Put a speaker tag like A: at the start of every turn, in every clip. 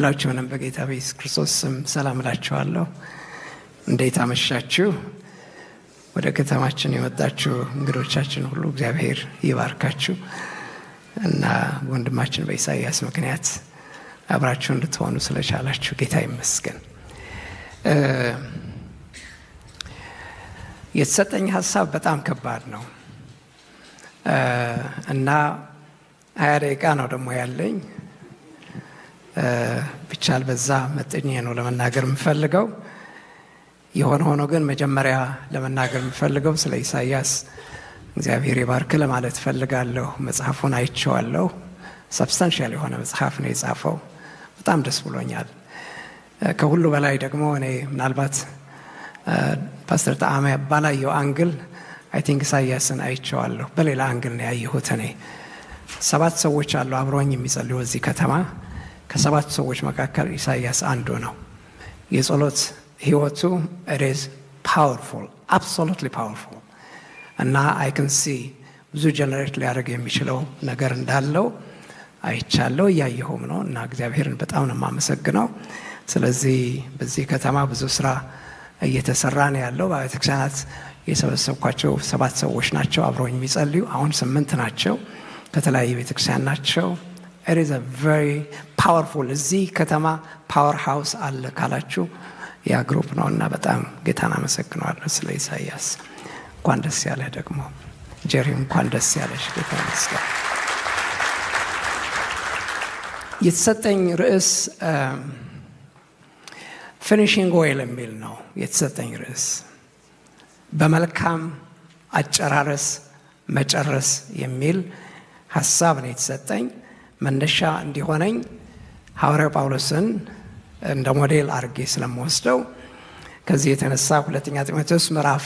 A: ሁላችሁንም በጌታ በኢየሱስ ክርስቶስ ስም ሰላም እላችኋለሁ። እንዴት አመሻችሁ? ወደ ከተማችን የመጣችሁ እንግዶቻችን ሁሉ እግዚአብሔር ይባርካችሁ እና ወንድማችን በኢሳይያስ ምክንያት አብራችሁ እንድትሆኑ ስለቻላችሁ ጌታ ይመስገን። የተሰጠኝ ሀሳብ በጣም ከባድ ነው እና 20 ደቂቃ ነው ደግሞ ያለኝ። ብቻል በዛ መጠኝ ነው ለመናገር የምፈልገው። የሆነ ሆኖ ግን መጀመሪያ ለመናገር የምፈልገው ስለ ኢሳይያስ እግዚአብሔር ይባርክ ለማለት ፈልጋለሁ። መጽሐፉን አይቼዋለሁ። ሰብስታንሻል የሆነ መጽሐፍ ነው የጻፈው። በጣም ደስ ብሎኛል። ከሁሉ በላይ ደግሞ እኔ ምናልባት ፓስተር ጣዕመ ባላየው አንግል አይ ቲንክ ኢሳይያስን አይቼዋለሁ። በሌላ አንግል ነው ያየሁት። እኔ 7 ሰዎች አሉ አብሮኝ የሚጸልዩ እዚህ ከተማ። ከ7 ሰዎች መካከል ኢሳይያስ አንዱ ነው። የጸሎት ህይወቱ it is powerful, absolutely powerful እና I can see ብዙ ጀነሬት ሊያደርግ የሚችለው ነገር እንዳለው አይቻለሁ፣ እያየሁም ነው እና እግዚአብሔርን በጣም ነው የማመሰግነው። ስለዚህ በዚህ ከተማ ብዙ ስራ እየተሰራ ነው ያለው። በቤተክርስቲያናት የሰበሰብኳቸው 7 ሰዎች ናቸው አብረውኝ የሚጸልዩ። አሁን 8 ናቸው፣ ከተለያየ ቤተክርስቲያን ናቸው። it is a very powerful እዚህ ከተማ ፓወር ሃውስ አለ ካላችሁ ያ ግሩፕ ነው እና በጣም ጌታን አመሰግናለሁ። ስለ ኢሳይያስ እንኳን ደስ ያለህ። ደግሞ ጄሪ እንኳን ደስ ያለሽ። ጌታ ይመስገን። የተሰጠኝ ርዕስ ፊኒሺንግ ዌል የሚል ነው። የተሰጠኝ ርዕስ በመልካም አጨራረስ መጨረስ የሚል ሀሳብ ነው የተሰጠኝ። መነሻ እንዲሆነኝ ሐዋርያው ጳውሎስን እንደ ሞዴል አድርጌ ስለምወስደው ከዚህ የተነሳ 2 ጢሞቴዎስ ምዕራፍ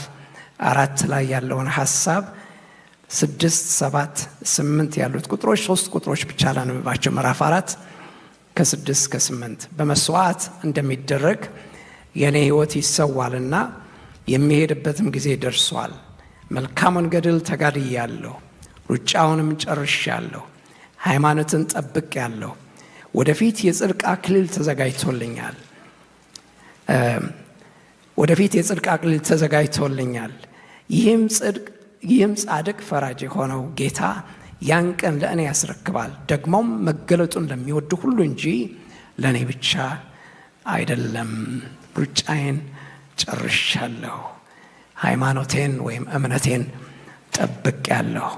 A: 4 ላይ ያለውን ሀሳብ 6፣ 7፣ 8 ያሉት ቁጥሮች 3 ቁጥሮች ብቻ ላንብባቸው። ምዕራፍ 4 ከ6 እስከ 8 በመስዋዕት እንደሚደረግ የኔ ሕይወት ይሰዋልና የሚሄድበትም ጊዜ ደርሷል። መልካሙን ገድል ተጋድያለሁ፣ ሩጫውንም ጨርሻለሁ፣ ሃይማኖትን ጠብቄአለሁ። ወደፊት የጽድቅ አክሊል ተዘጋጅቶልኛል። ይህም ጻድቅ ፈራጅ የሆነው ጌታ ያን ቀን ለእኔ ያስረክባል። ደግሞም መገለጡን ለሚወዱ ሁሉ እንጂ ለእኔ ብቻ አይደለም። ሩጫዬን ጨርሻለሁ፣ ሃይማኖቴን ወይም እምነቴን ጠብቄአለሁ።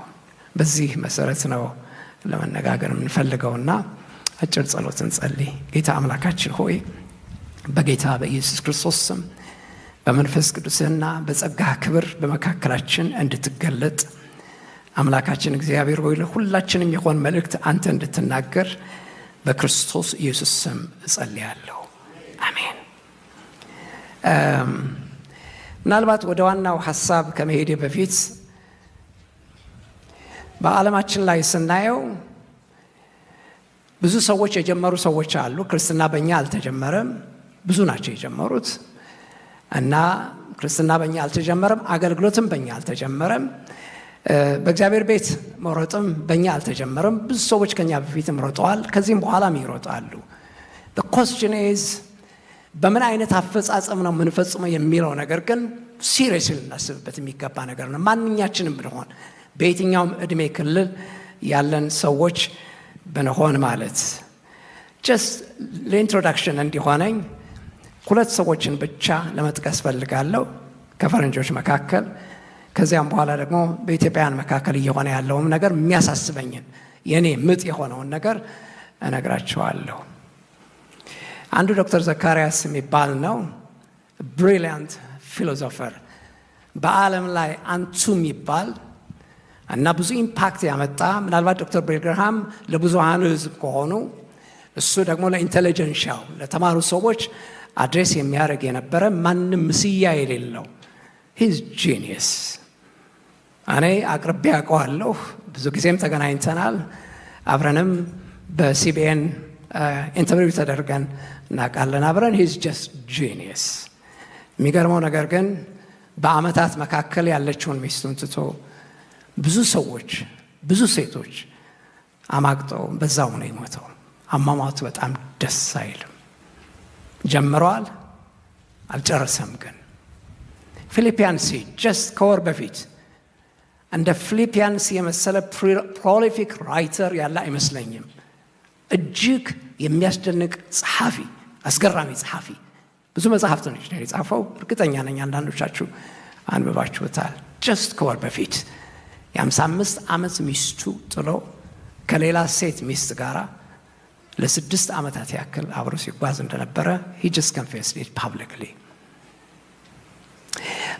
A: በዚህ መሰረት ነው ለመነጋገር የምንፈልገውና አጭር ጸሎት እንጸልይ። ጌታ አምላካችን ሆይ በጌታ በኢየሱስ ክርስቶስ ስም በመንፈስ ቅዱስና በጸጋ ክብር በመካከላችን እንድትገለጥ አምላካችን እግዚአብሔር ሆይ ለሁላችንም የሆን መልእክት አንተ እንድትናገር በክርስቶስ ኢየሱስ ስም እጸልያለሁ። አሜን። ምናልባት ወደ ዋናው ሀሳብ ከመሄዴ በፊት በዓለማችን ላይ ስናየው ብዙ ሰዎች የጀመሩ ሰዎች አሉ። ክርስትና በእኛ አልተጀመረም። ብዙ ናቸው የጀመሩት እና ክርስትና በእኛ አልተጀመረም። አገልግሎትም በእኛ አልተጀመረም። በእግዚአብሔር ቤት መሮጥም በእኛ አልተጀመረም። ብዙ ሰዎች ከኛ በፊትም ሮጠዋል፣ ከዚህም በኋላም ይሮጣሉ። the question is በምን አይነት አፈጻጸም ነው የምንፈጽመው የሚለው ነገር ግን ሲሪየስሊ ልናስብበት የሚገባ ነገር ነው። ማንኛችንም ብንሆን በየትኛውም እድሜ ክልል ያለን ሰዎች ብንሆን ማለት ጀስት ለኢንትሮዳክሽን እንዲሆነኝ 2 ሰዎችን ብቻ ለመጥቀስ ፈልጋለሁ ከፈረንጆች መካከል። ከዚያም በኋላ ደግሞ በኢትዮጵያውያን መካከል እየሆነ ያለውም ነገር የሚያሳስበኝን የኔ ምጥ የሆነውን ነገር እነግራቸዋለሁ። አንዱ ዶክተር ዘካርያስ የሚባል ነው። ብሪሊያንት ፊሎሶፈር፣ በዓለም ላይ አንቱ የሚባል እና ብዙ ኢምፓክት ያመጣ። ምናልባት ዶክተር ቢል ግርሃም ለብዙሃኑ ሕዝብ ከሆኑ እሱ ደግሞ ለኢንቴሊጀንሻው ለተማሩ ሰዎች አድሬስ የሚያደርግ የነበረ ማንም ምስያ የሌለው ሂዝ ጂኒየስ። እኔ አቅርቤ አውቀዋለሁ፣ ብዙ ጊዜም ተገናኝተናል። አብረንም በሲቢኤን ኢንተርቪው ተደርገን እናውቃለን አብረን። ሂዝ ጀስት ጂኒየስ። የሚገርመው ነገር ግን በአመታት መካከል ያለችውን ሚስቱን ትቶ ብዙ ሰዎች ብዙ ሴቶች አማግጠው በዛው ነው የሞተው። አሟሟቱ በጣም ደስ አይልም። ጀምረዋል፣ አልጨረሰም። ግን ፊልጵያንስ ጀስት ከወር በፊት እንደ ፊልጵያንስ የመሰለ ፕሮሊፊክ ራይተር ያለ አይመስለኝም። እጅግ የሚያስደንቅ ጸሐፊ፣ አስገራሚ ጸሐፊ፣ ብዙ መጽሐፍቶች ነው የጻፈው። እርግጠኛ ነኝ አንዳንዶቻችሁ አንብባችሁታል። ጀስት ከወር በፊት የ55 ዓመት ሚስቱ ጥሎ ከሌላ ሴት ሚስት ጋር ለ6 ዓመታት ያክል አብሮ ሲጓዝ እንደነበረ he just confessed it publicly።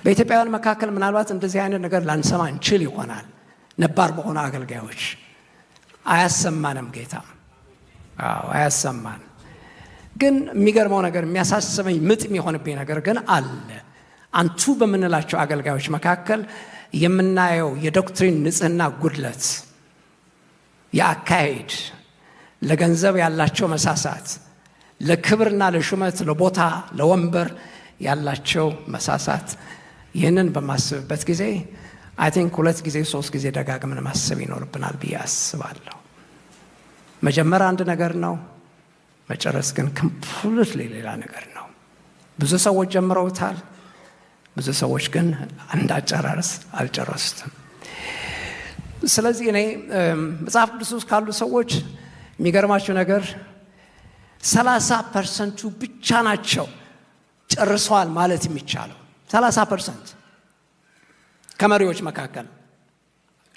A: በኢትዮጵያውያን መካከል ምናልባት እንደዚህ አይነት ነገር ላንሰማ እንችል ይሆናል። ነባር በሆኑ አገልጋዮች አያሰማንም ጌታ። አያሰማን። ግን የሚገርመው ነገር፣ የሚያሳስበኝ ምጥ የሚሆንብኝ ነገር ግን አለ። አንቱ በምንላቸው አገልጋዮች መካከል የምናየው የዶክትሪን ንጽህና ጉድለት፣ የአካሄድ፣ ለገንዘብ ያላቸው መሳሳት፣ ለክብርና ለሹመት፣ ለቦታ፣ ለወንበር ያላቸው መሳሳት፣ ይህንን በማስብበት ጊዜ አይ ቲንክ 2 ጊዜ 3 ጊዜ ደጋግመን ማሰብ ይኖርብናል ብዬ አስባለሁ። መጀመር አንድ ነገር ነው፣ መጨረስ ግን ኮምፕሊትሊ ሌላ ነገር ነው። ብዙ ሰዎች ጀምረውታል፣ ብዙ ሰዎች ግን እንዳጨራረስ አልጨረሱትም። ስለዚህ እኔ መጽሐፍ ቅዱስ ውስጥ ካሉ ሰዎች የሚገርማቸው ነገር 30% ብቻ ናቸው ጨርሰዋል ማለት የሚቻለው። 30% ከመሪዎች መካከል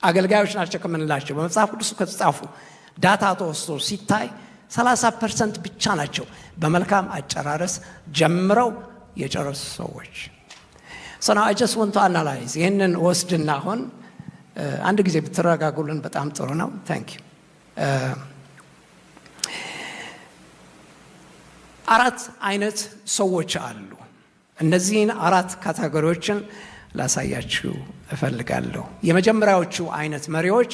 A: አገልጋዮች ናቸው ከምንላቸው በመጽሐፍ ቅዱስ ከተጻፉ ዳታ ተወስዶ ሲታይ 30% ብቻ ናቸው በመልካም አጨራረስ ጀምረው የጨረሱ ሰዎች። So now I just want to analyze ይህንን ወስድና አሁን አንድ ጊዜ ብትረጋጉልን በጣም ጥሩ ነው። Thank you። 4 አይነት ሰዎች አሉ። እነዚህን 4 ካቴጎሪዎችን ላሳያችሁ እፈልጋለሁ። የመጀመሪያዎቹ አይነት መሪዎች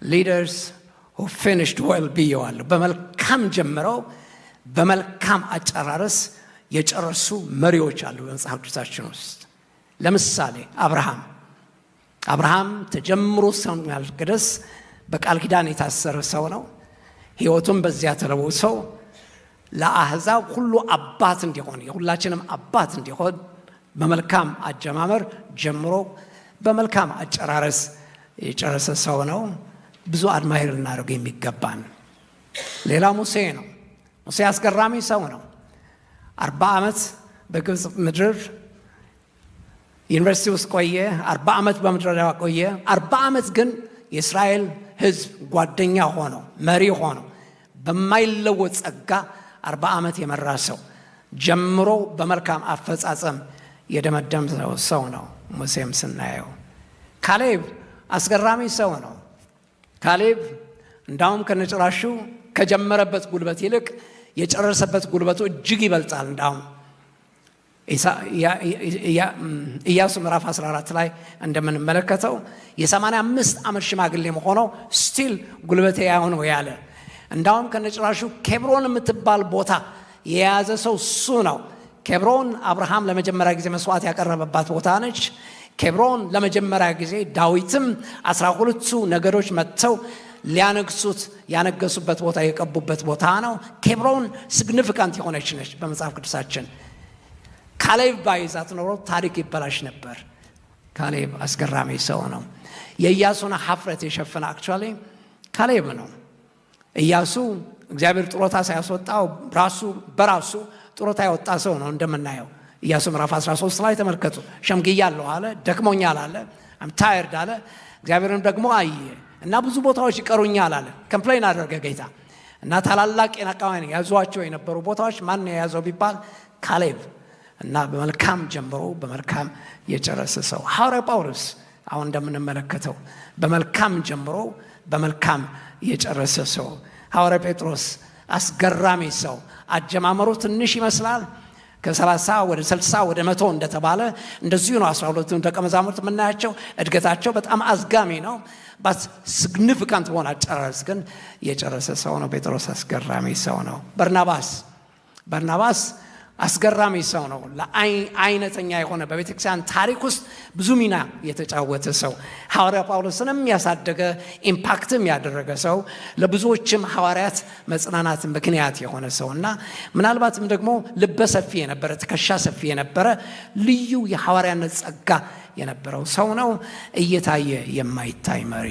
A: leaders who finished well ብየዋለሁ። በመልካም ጀምረው በመልካም አጨራረስ የጨረሱ መሪዎች አሉ በመጽሐፍ ቅዱሳችን ውስጥ። ለምሳሌ አብርሃም ተጀምሮ እስኪያልቅ ድረስ በቃል ኪዳን የታሰረ ሰው ነው። ሕይወቱን በዚያ ተለውጦ ለአሕዛብ ሁሉ አባት እንዲሆን፣ የሁላችንም አባት እንዲሆን በመልካም አጀማመር ጀምሮ በመልካም አጨራረስ የጨረሰ ሰው ነው። ብዙ አድማይር ልናደርገው የሚገባን። ሌላ ሙሴ ነው። ሙሴ አስገራሚ ሰው ነው። 40 ዓመት በግብፅ ምድር ዩኒቨርሲቲ ውስጥ ቆየ። 40 ዓመት በምድረ በዳ ቆየ። 40 ዓመት ግን የእስራኤል ሕዝብ ጓደኛ ሆኖ መሪ ሆኖ በማይለወጥ ጸጋ 40 ዓመት የመራ ሰው፣ ጀምሮ በመልካም አፈጻጸም የደመደም ሰው ነው። ሙሴም ስናየው ካሌብ አስገራሚ ሰው ነው። ካሌብ እንዳውም ከነጭራሹ ከጀመረበት ጉልበት ይልቅ የጨረሰበት ጉልበቱ እጅግ ይበልጣል። እንዳውም ኢያሱ ምዕራፍ 14 ላይ እንደምንመለከተው የ85 ዓመት ሽማግሌ ሆነው ስቲል ጉልበቴ ያው ነው ያለ። እንዳውም ከነጭራሹ ኬብሮን የምትባል ቦታ የያዘ ሰው እሱ ነው። ኬብሮን አብርሃም ለመጀመሪያ ጊዜ መስዋዕት ያቀረበባት ቦታ ነች። ኬብሮን ለመጀመሪያ ጊዜ ዳዊትም 12ቱ ነገዶች መጥተው ሊያነግሱት ያነገሱበት ቦታ፣ የቀቡበት ቦታ ነው። ኬብሮን ሲግኒፊካንት የሆነች ነች በመጽሐፍ ቅዱሳችን። ካሌብ ባይዛት ኖሮ ታሪክ ይበላሽ ነበር። ካሌብ አስገራሚ ሰው ነው። የኢያሱን ሀፍረት የሸፈነ አክቹዋሊ ካሌብ ነው። ኢያሱ እግዚአብሔር ጥሮታ ሳያስወጣው በራሱ ጥሮታ ያወጣ ሰው ነው እንደምናየው። ኢያሱ ምዕራፍ 13 ላይ ተመልከቱ። ሸምግያለሁ አለ፣ ደክሞኛል አለ፣ አም ታየርድ አለ። እግዚአብሔርም ደግሞ አየ እና ብዙ ቦታዎች ይቀሩኛል አለ። ኮምፕሌን አደረገ ጌታ እና ታላላቅ የነቃዋን ያዟቸው የነበሩ ቦታዎች ማን የያዘው ቢባል ካሌብ እና በመልካም ጀምሮ በመልካም የጨረሰ ሰው። ሐዋርያ ጳውሎስ አሁን እንደምንመለከተው በመልካም ጀምሮ በመልካም የጨረሰ ሰው። ሐዋርያ ጴጥሮስ አስገራሚ ሰው። አጀማመሩ ትንሽ ይመስላል። ከ30 ወደ 60 ወደ 100 እንደተባለ እንደዚሁ ነው። 12 ደቀ መዛሙርት የምናያቸው እድገታቸው በጣም አዝጋሚ ነው። ባት ሲግኒፊካንት በሆነ አጨራረስ ግን የጨረሰ ሰው ነው። ጴጥሮስ አስገራሚ ሰው ነው። በርናባስ አስገራሚ ሰው ነው። ለአይነተኛ የሆነ በቤተክርስቲያን ታሪክ ውስጥ ብዙ ሚና የተጫወተ ሰው፣ ሐዋርያ ጳውሎስንም ያሳደገ ኢምፓክትም ያደረገ ሰው፣ ለብዙዎችም ሐዋርያት መጽናናት ምክንያት የሆነ ሰው እና ምናልባትም ደግሞ ልበ ሰፊ የነበረ ትከሻ ሰፊ የነበረ ልዩ የሐዋርያነት ጸጋ የነበረው ሰው ነው። እየታየ የማይታይ መሪ፣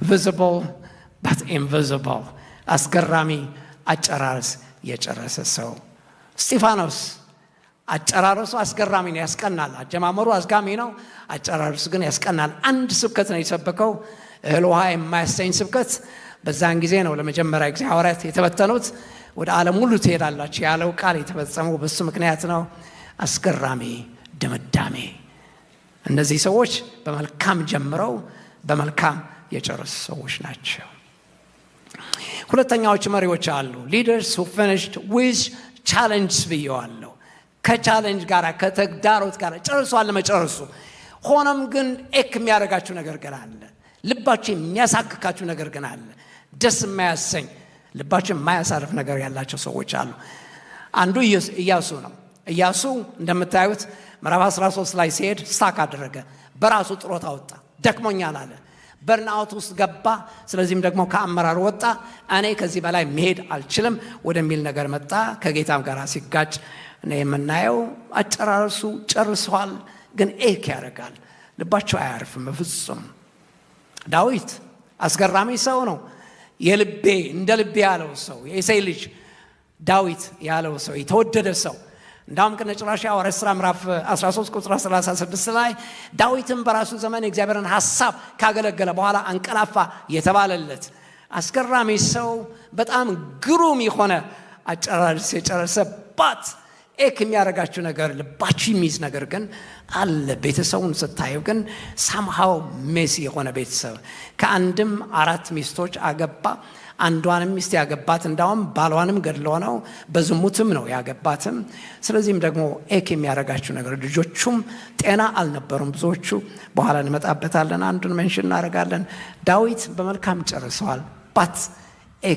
A: visible but invisible፣ አስገራሚ አጨራረስ የጨረሰ ሰው። እስጢፋኖስ አጨራረሱ አስገራሚ ነው፣ ያስቀናል። አጀማመሩ አዝጋሚ ነው፣ አጨራረሱ ግን ያስቀናል። አንድ ስብከት ነው የሰበከው፣ እህል ውሃ የማያሰኝ ስብከት። በዛን ጊዜ ነው ለመጀመሪያ ጊዜ ሐዋርያት የተበተኑት። ወደ ዓለም ሁሉ ትሄዳላችሁ ያለው ቃል የተፈጸመው በሱ ምክንያት ነው። አስገራሚ ድምዳሜ። እነዚህ ሰዎች በመልካም ጀምረው በመልካም የጨረሱ ሰዎች ናቸው። ሁለተኛዎች መሪዎች አሉ። leaders who finished with challenge ብየዋለሁ። ከቻሌንጅ ጋር ከተግዳሮት ጋር ጨርሷል ለመጨረሱ። ሆኖም ግን የሚያደርጋችሁ ነገር ግን አለ። ልባችሁ የሚያሳክካችሁ ነገር ግን አለ። ደስ የማያሰኝ ልባችሁ የማያሳርፍ ነገር ያላቸው ሰዎች አሉ። አንዱ ኢያሱ ነው። ኢያሱ እንደምታዩት ምዕራፍ 13 ላይ ሲሄድ ስታክ አደረገ። በራሱ ጥሮታ ወጣ። ደክሞኛል አለ። በርናውት ውስጥ ገባ። ስለዚህም ደግሞ ከአመራር ወጣ። እኔ ከዚህ በላይ መሄድ አልችልም ወደሚል ነገር መጣ። ከጌታም ጋር ሲጋጭ ነው የምናየው። አጨራረሱ ጨርሷል፣ ግን ያደርጋል። ልባቸው አያርፍም በፍጹም። ዳዊት አስገራሚ ሰው ነው። የልቤ እንደ ልቤ ያለው ሰው፣ የእሴይ ልጅ ዳዊት ያለው ሰው፣ የተወደደ ሰው። እንዳውም ከነጭራሽ ሐዋርያት ሥራ ምዕራፍ 13 ቁጥር 36 ላይ ዳዊትም በራሱ ዘመን የእግዚአብሔርን ሐሳብ ካገለገለ በኋላ አንቀላፋ የተባለለት አስገራሚ ሰው፣ በጣም ግሩም የሆነ አጨራረስ የጨረሰባት የሚያደርጋችሁ ነገር ልባችሁ የሚይዝ ነገር ግን አለ። ቤተሰቡን ስታዩ ግን ሳምሃው ሜሲ የሆነ ቤተሰብ። ከአንድም 4 ሚስቶች አገባ። አንዷንም ሚስት ያገባት እንዳውም ባሏንም ገድሎ ነው፣ በዝሙትም ነው ያገባትም። ስለዚህም ደግሞ የሚያደርጋችሁ ነገር፣ ልጆቹም ጤና አልነበሩም ብዙዎቹ። በኋላ እንመጣበታለን፣ አንዱን መንሽን እናደርጋለን። ዳዊት በመልካም ጨርሰዋል። ባት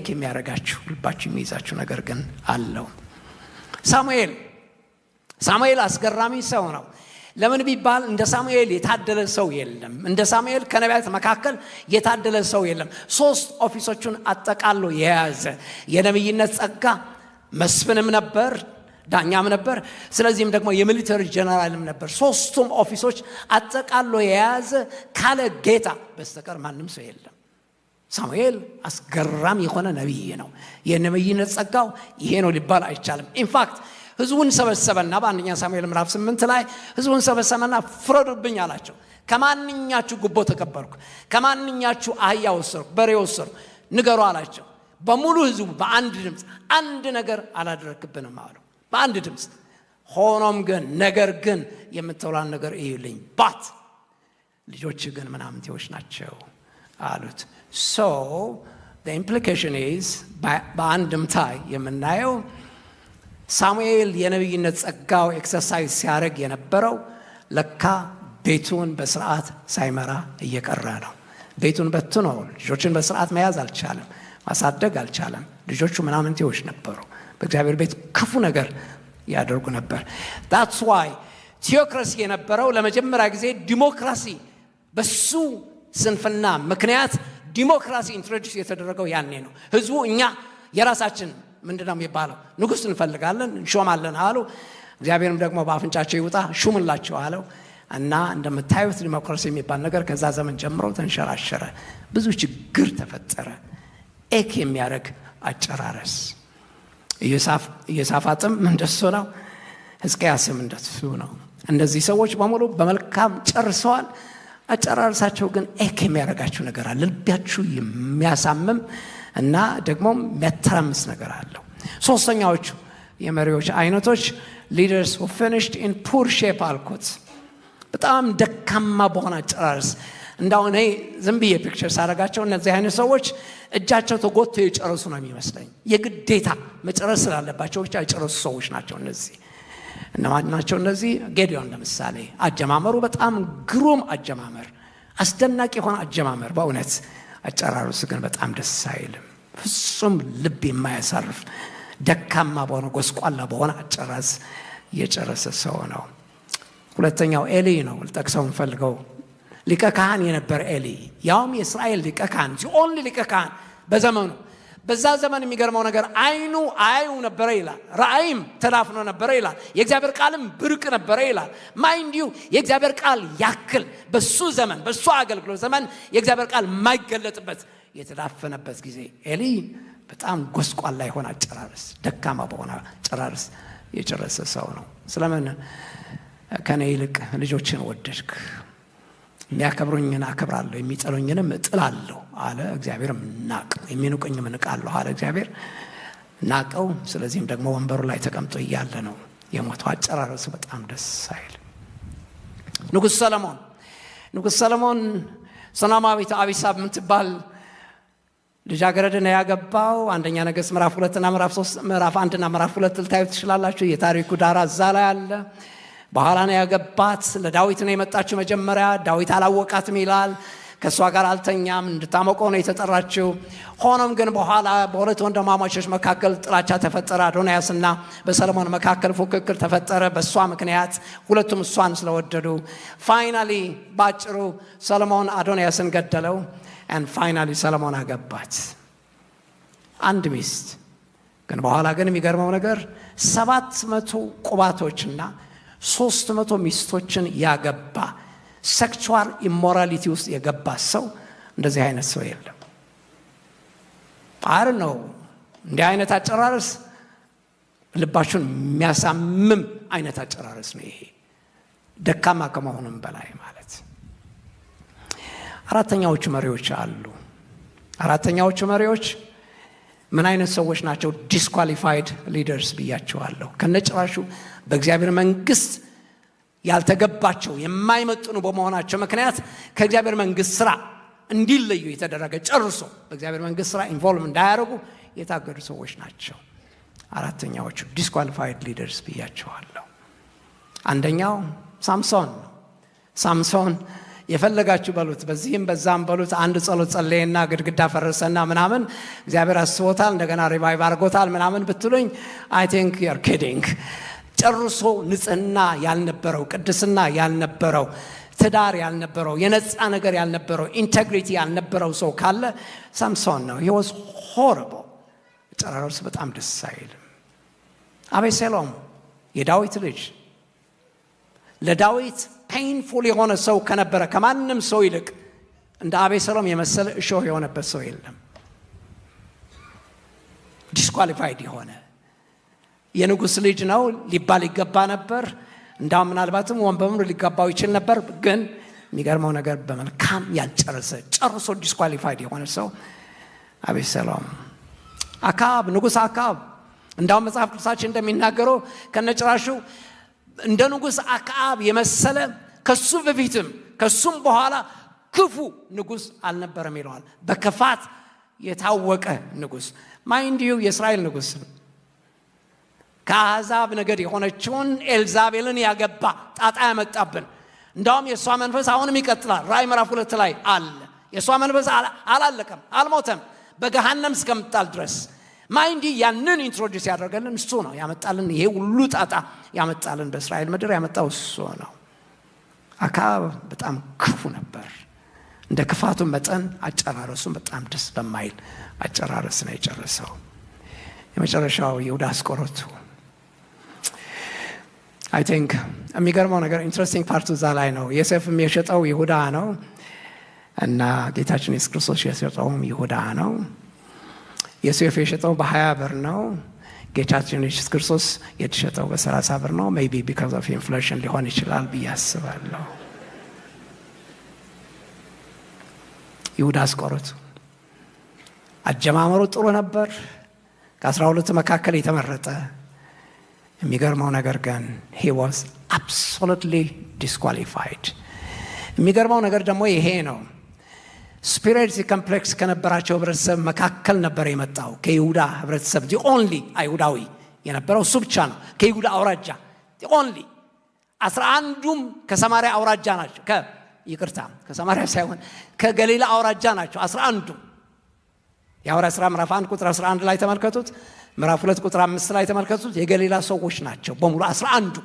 A: የሚያደርጋችሁ ልባችሁ የሚይዛችሁ ነገር ግን አለው። ሳሙኤል አስገራሚ ሰው ነው። ለምን ቢባል እንደ ሳሙኤል የታደለ ሰው የለም። እንደ ሳሙኤል ከነቢያት መካከል የታደለ ሰው የለም። 3 ኦፊሶቹን አጠቃሎ የያዘ የነብይነት ጸጋ፣ መስፍንም ነበር፣ ዳኛም ነበር። ስለዚህም ደግሞ የሚሊተሪ ጀነራልም ነበር። 3ቱም ኦፊሶች አጠቃሎ የያዘ ካለ ጌታ በስተቀር ማንም ሰው የለም። ሳሙኤል አስገራሚ የሆነ ነብይ ነው። የነብይነት ጸጋው ይሄ ነው ሊባል አይቻልም። ኢንፋክት ህዝቡን ሰበሰበና በአንደኛ ሳሙኤል ምዕራፍ 8 ላይ ህዝቡን ሰበሰበና ፍረዱብኝ አላቸው። ከማንኛችሁ ጉቦ ተቀበልኩ፣ ከማንኛችሁ አህያ ወሰድኩ፣ በሬ ወሰድኩ ንገሩ አላቸው። በሙሉ ህዝቡ በአንድ ድምፅ አንድ ነገር አላደረክብንም አሉ፣ በአንድ ድምፅ። ሆኖም ግን ነገር ግን የምትውላን ነገር እዩልኝ፣ ባት ልጆች ግን ምናምንቴዎች ናቸው አሉት። so the implication is በአንድምታ የምናየው ሳሙኤል የነብይነት ጸጋው ኤክሰርሳይዝ ሲያደርግ የነበረው ለካ ቤቱን በስርዓት ሳይመራ እየቀረ ነው። ቤቱን በትኖ ልጆችን በስርዓት መያዝ አልቻለም፣ ማሳደግ አልቻለም። ልጆቹ ምናምንቴዎች ነበሩ፣ በእግዚአብሔር ቤት ክፉ ነገር ያደርጉ ነበር። that's why ቲዮክራሲ የነበረው ለመጀመሪያ ጊዜ ዲሞክራሲ፣ በሱ ስንፍና ምክንያት ዲሞክራሲ ኢንትሮዲዩስ የተደረገው ያኔ ነው። ህዝቡ እኛ የራሳችን ምንድነው የሚባለው ንጉስ እንፈልጋለን እንሾማለን አሉ። እግዚአብሔርም ደግሞ በአፍንጫቸው ይውጣ ሹምላቸው አለው እና እንደምታዩት ዲሞክራሲ የሚባል ነገር ከዛ ዘመን ጀምሮ ተንሸራሸረ። ብዙ ችግር ተፈጠረ። የሚያደርግ አጨራረስ። ኢዮሳፋጥም እንደሱ ነው፣ ሕዝቅያስም እንደሱ ነው። እነዚህ ሰዎች በሙሉ በመልካም ጨርሰዋል። አጨራረሳቸው ግን የሚያደርጋችሁ ነገር አለ፣ ልባችሁ የሚያሳምም እና ደግሞ የሚያተራምስ ነገር አለው። ሶስተኛዎቹ የመሪዎች አይነቶች leaders who finished in poor shape አልኩት። በጣም ደካማ በሆነ አጨራረስ። እንዳው እኔ ዝም ብዬ ፒክቸር ሳደርጋቸው እነዚህ አይነት ሰዎች እጃቸው ተጎትቶ የጨረሱ ነው የሚመስለኝ። የግዴታ መጨረስ ስላለባቸው ብቻ የጨረሱ ሰዎች ናቸው እነዚህ። እነማን ናቸው እነዚህ? ጌዲዮን ለምሳሌ አጀማመሩ በጣም ግሩም አጀማመር፣ አስደናቂ የሆነ አጀማመር በእውነት። አጨራረሱ ግን በጣም ደስ አይልም፣ ፍጹም ልብ የማያሳርፍ ደካማ በሆነ ጎስቋላ በሆነ አጨራረስ የጨረሰ ሰው ነው። ሁለተኛው ኤሊ ነው ልጠቅሰው የምፈልገው። ሊቀ ካህን የነበረ ኤሊ፣ ያውም የእስራኤል ሊቀ ካህን ኦንሊ ሊቀ ካህን በዘመኑ። በዛ ዘመን የሚገርመው ነገር አይኑ አያዩ ነበረ ይላል። ራእይም ተዳፍኖ ነበረ ይላል። የእግዚአብሔር ቃልም ብርቅ ነበረ ይላል። ማይንድ ዩ የእግዚአብሔር ቃል ያክል በሱ ዘመን በሱ አገልግሎት ዘመን የእግዚአብሔር ቃል የማይገለጥበት የተዳፈነበት ጊዜ ኤሊ በጣም ጎስቋላ የሆነ አጨራረስ፣ ደካማ በሆነ አጨራረስ የጨረሰ ሰው ነው። ስለምን ከኔ ይልቅ ልጆችን ወደድክ? የሚያከብሩኝን አከብራለሁ፣ የሚጠሉኝንም እጥላለሁ አለ። እግዚአብሔርም ናቀው። የሚንቁኝም እንቃለሁ አለ። እግዚአብሔር ናቀው። ስለዚህም ደግሞ ወንበሩ ላይ ተቀምጦ እያለ ነው የሞተው። አጨራረሱ በጣም ደስ አይል። ንጉሥ ሰለሞን ሱነማዊት አቢሳብ የምትባል ልጃገረድን ያገባው። አንደኛ ነገሥት ምዕራፍ 2 ምዕራፍ 3 ምዕራፍ 1 እና ምዕራፍ 2 ልታዩ ትችላላችሁ። የታሪኩ ዳራ እዛ ላይ አለ። በኋላ ነው ያገባት። ለዳዊት ነው የመጣችው። መጀመሪያ ዳዊት አላወቃትም ይላል። ከእሷ ጋር አልተኛም፣ እንድታሞቀው ነው የተጠራችው። ሆኖም ግን በኋላ በሁለት ወንድማማቾች መካከል ጥላቻ ተፈጠረ። አዶንያስና በሰለሞን መካከል ፉክክር ተፈጠረ በእሷ ምክንያት። ሁለቱም እሷን ስለወደዱ ፋይናሊ ባጭሩ ሰለሞን አዶንያስን ገደለው። ፋይናሊ ሰለሞን አገባት አንድ ሚስት። ግን በኋላ ግን የሚገርመው ነገር 700 ቁባቶችና 300 ሚስቶችን ያገባ ሴክቹዋል ኢሞራሊቲ ውስጥ የገባ ሰው እንደዚህ አይነት ሰው የለም። አር ነው እንዲህ አይነት አጨራረስ ልባችሁን የሚያሳምም አይነት አጨራረስ ነው ይሄ፣ ደካማ ከመሆኑም በላይ ማለት። አራተኛዎቹ መሪዎች አሉ። አራተኛዎቹ መሪዎች ምን አይነት ሰዎች ናቸው? ዲስኳሊፋይድ ሊደርስ ብያቸዋለሁ። ከነጭራሹ በእግዚአብሔር መንግስት ያልተገባቸው የማይመጥኑ በመሆናቸው ምክንያት ከእግዚአብሔር መንግስት ስራ እንዲለዩ የተደረገ ጨርሶ በእግዚአብሔር መንግስት ስራ ኢንቮልቭ እንዳያደርጉ የታገዱ ሰዎች ናቸው። አራተኛዎቹ ዲስኳሊፋይድ ሊደርስ ብያቸዋለሁ። አንደኛው ሳምሶን ነው። ሳምሶን የፈለጋችሁ በሉት፣ በዚህም በዛም በሉት፣ አንድ ጸሎት ጸለየና ግድግዳ ፈረሰና ምናምን እግዚአብሔር አስቦታል እንደገና ሪቫይቭ አድርጎታል ምናምን ብትሉኝ አይ ቲንክ ዩ አር ኪዲንግ። ጨርሶ ንጽህና ያልነበረው፣ ቅድስና ያልነበረው፣ ትዳር ያልነበረው፣ የነጻ ነገር ያልነበረው፣ ኢንቴግሪቲ ያልነበረው ሰው ካለ ሳምሶን ነው። he was horrible። ጨራርሱ በጣም ደስ አይልም። አቤሴሎም የዳዊት ልጅ ለዳዊት ፔንፉል የሆነ ሰው ከነበረ ከማንም ሰው ይልቅ እንደ አቤሴሎም የመሰለ እሾህ የሆነበት ሰው የለም። ዲስኳሊፋይድ የሆነ የንጉሥ ልጅ ነው ሊባል ይገባ ነበር። እንዳውም ምናልባትም ወንበሩ ሊገባው ይችል ነበር። ግን የሚገርመው ነገር በመልካም ያልጨረሰ ጨርሶ ዲስኳሊፋይድ የሆነ ሰው አቤሴሎም። አክዓብ፣ ንጉሥ አክዓብ እንዳውም መጽሐፍ ቅዱሳችን እንደሚናገረው ከነጭራሹ እንደ ንጉሥ አክዓብ የመሰለ ከሱ በፊትም ከሱም በኋላ ክፉ ንጉሥ አልነበረም ይለዋል። በክፋት የታወቀ ንጉሥ። ማይንድ ዩ የእስራኤል ንጉሥ ከአሕዛብ ነገድ የሆነችውን ኤልዛቤልን ያገባ ጣጣ ያመጣብን። እንዳውም የእሷ መንፈስ አሁንም ይቀጥላል። ራእይ ምዕራፍ 2 ላይ አለ። የእሷ መንፈስ አላለቀም፣ አልሞተም፣ በገሃነም እስከምጣል ድረስ። ማይንድ ያንን ኢንትሮዲዩስ ያደርገልን እሱ ነው። ያመጣልን ይሄ ሁሉ ጣጣ ያመጣልን በእስራኤል ምድር ያመጣው እሱ ነው። አክዓብ በጣም ክፉ ነበር። እንደ ክፋቱ መጠን አጨራረሱን በጣም ደስ በማይል አጨራረስ ነው የጨረሰው። የመጨረሻው ይሁዳ አስቆሮቱ። አይ ቲንክ የሚገርመው ነገር ኢንትረስቲንግ ፓርቱ እዛ ላይ ነው። ዮሴፍም የሸጠው ይሁዳ ነው እና ጌታችን ኢየሱስ ክርስቶስ የሸጠውም ይሁዳ ነው። ዮሴፍ የሸጠው በ20 ብር ነው። ጌታችን ኢየሱስ ክርስቶስ የተሸጠው በ30 ብር ነው። ሜይ ቢ ቢካዝ ኦፍ ኢንፍሌሽን ሊሆን ይችላል ብዬ አስባለሁ። ይሁዳ አስቆሮቱ አጀማመሩ ጥሩ ነበር። ከ12 መካከል የተመረጠ። የሚገርመው ነገር ግን he was absolutely disqualified። የሚገርመው ነገር ደግሞ ይሄ ነው። ስፒሪቲ ኮምፕሌክስ ከነበራቸው ህብረተሰብ መካከል ነበር የመጣው። ከይሁዳ ህብረተሰብ the only አይሁዳዊ የነበረው እሱ ብቻ ነው። ከይሁዳ አውራጃ the only 11ዱም ከሰማሪያ አውራጃ ናቸው። ከሰማሪያ ሳይሆን ከገሊላ አውራጃ ናቸው 11ዱ። የሐዋርያት ሥራ ምዕራፍ 1 ቁጥር 11 ላይ ተመልከቱት። ምዕራፍ 2 ቁጥር 5 ላይ ተመልከቱት። የገሊላ ሰዎች ናቸው በሙሉ 11ዱ።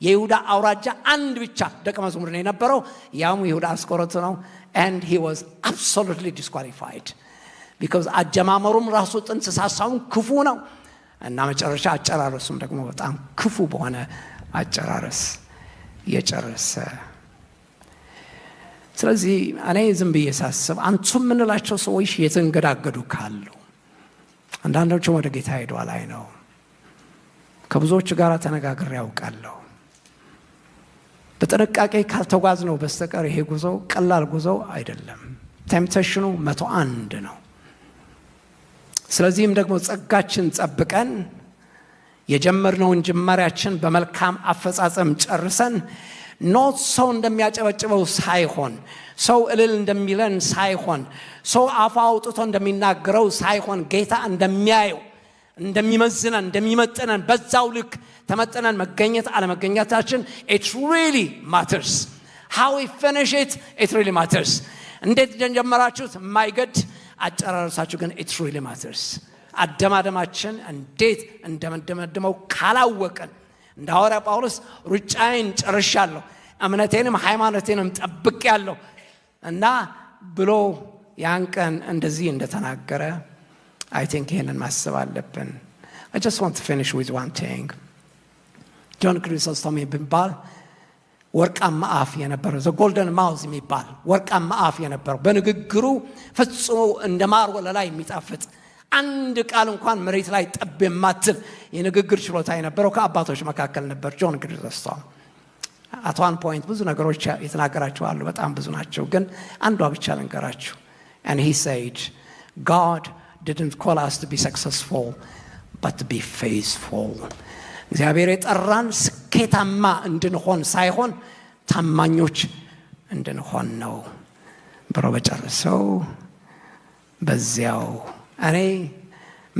A: የይሁዳ አውራጃ አንድ ብቻ ደቀ መዝሙር ነው የነበረው፣ ያሙ ይሁዳ አስቆሮቱ ነው። and he was absolutely disqualified because አጀማመሩም ራሱ ጥንት ሳሳውን ክፉ ነው እና መጨረሻ አጨራረሱም ደግሞ በጣም ክፉ በሆነ አጨራረስ የጨረሰ። ስለዚህ እኔ ዝም ብዬ ሳስብ አንቱ የምንላቸው ሰዎች የተንገዳገዱ ካሉ አንዳንዶቹ ወደ ጌታ ሄደዋል። አይ ነው ከብዙዎች ጋር ተነጋግሬ ያውቃለሁ። በጥንቃቄ ካልተጓዝ ነው በስተቀር ይሄ ጉዞ ቀላል ጉዞ አይደለም። ቴምፕቴሽኑ 101 ነው። ስለዚህም ደግሞ ጸጋችን ጠብቀን የጀመርነውን ጅማሬያችን በመልካም አፈጻጸም ጨርሰን ኖት ሰው እንደሚያጨበጭበው ሳይሆን፣ ሰው እልል እንደሚለን ሳይሆን፣ ሰው አፍ አውጥቶ እንደሚናገረው ሳይሆን፣ ጌታ እንደሚያየው እንደሚመዝነን እንደሚመጥነን በዛው ልክ ተመጥነን መገኘት አለመገኘታችን it really matters. how we finish it really matters. እንዴት ጀመራችሁት የማይገድ አጨራረሳችሁ ግን it really matters. አደማደማችን እንዴት እንደምንደመድመው ካላወቀን እንደ ሐዋርያ ጳውሎስ ሩጫዬን ጨርሻለሁ እምነቴንም ሃይማኖቴንም ጠብቄያለሁ እና ብሎ ያን ቀን እንደዚህ እንደተናገረ I think ይሄንን ማሰብ አለብን። I just want to finish with one thing. ጆን ክሪሶስቶም የሚባል ወርቃማ አፍ የነበረው the golden mouth የሚባል ወርቃማ አፍ የነበረው በንግግሩ ፈጽሞ እንደ ማር ወለላ የሚጣፍጥ አንድ ቃል እንኳን መሬት ላይ ጠብ የማትል የንግግር ችሎታ የነበረው ከአባቶች መካከል ነበር ጆን ክሪሶስቶም። at one point ብዙ ነገሮች የተናገራቸው አሉ፣ በጣም ብዙ ናቸው፣ ግን አንዷ ብቻ ልንገራችሁ። and he said God didn't call us to be successful but to be faithful. እግዚአብሔር የጠራን ስኬታማ እንድንሆን ሳይሆን ታማኞች እንድንሆን ነው ብሎ በጨረሰው በዚያው እኔ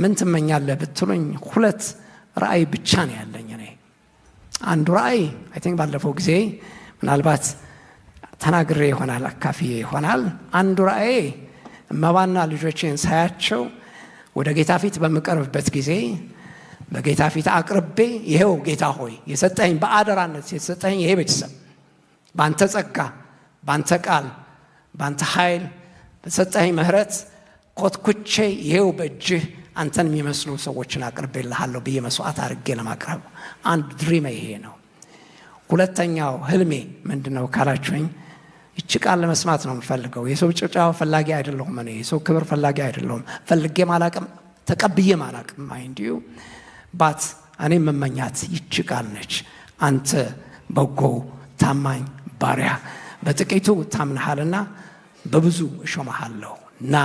A: ምን ትመኛለህ ብትሉኝ 2 ራእይ ብቻ ነው ያለኝ። እኔ አንዱ ራእይ I think ባለፈው ጊዜ ምናልባት ተናግሬ ይሆናል አካፊዬ ይሆናል። አንዱ ራእይ እመባና ልጆቼን ሳያቸው ወደ ጌታ ፊት በመቀርብበት ጊዜ በጌታ ፊት አቅርቤ ይሄው ጌታ ሆይ የሰጠኝ በአደራነት የሰጠኝ ይሄ ቤተሰብ ባንተ ጸጋ ባንተ ቃል ባንተ ኃይል በሰጠኝ ምህረት ኮትኩቼ ይሄው በእጅህ አንተን የሚመስሉ ሰዎችን አቅርቤልሃለሁ ብዬ መስዋዕት አድርጌ ለማቅረብ አንድ ድሪም ይሄ ነው። ሁለተኛው ህልሜ ምንድነው ካላችሁኝ ይቺ ቃል ለመስማት ነው የምፈልገው። የሰው ጭብጨባ ፈላጊ አይደለሁም። እኔ የሰው ክብር ፈላጊ አይደለሁም። ፈልጌ ማላቅም ተቀብዬ ማላቅም ማይንድ ዩ ባት እኔ መመኛት ይቺ ቃል ነች። አንተ በጎ ታማኝ ባሪያ በጥቂቱ ታምነሃልና በብዙ እሾምሃለሁ እና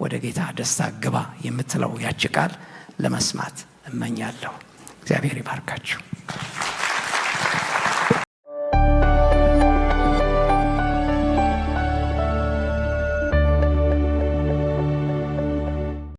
A: ወደ ጌታ ደስታ ግባ የምትለው ያቺ ቃል ለመስማት እመኛለሁ። እግዚአብሔር ይባርካችሁ።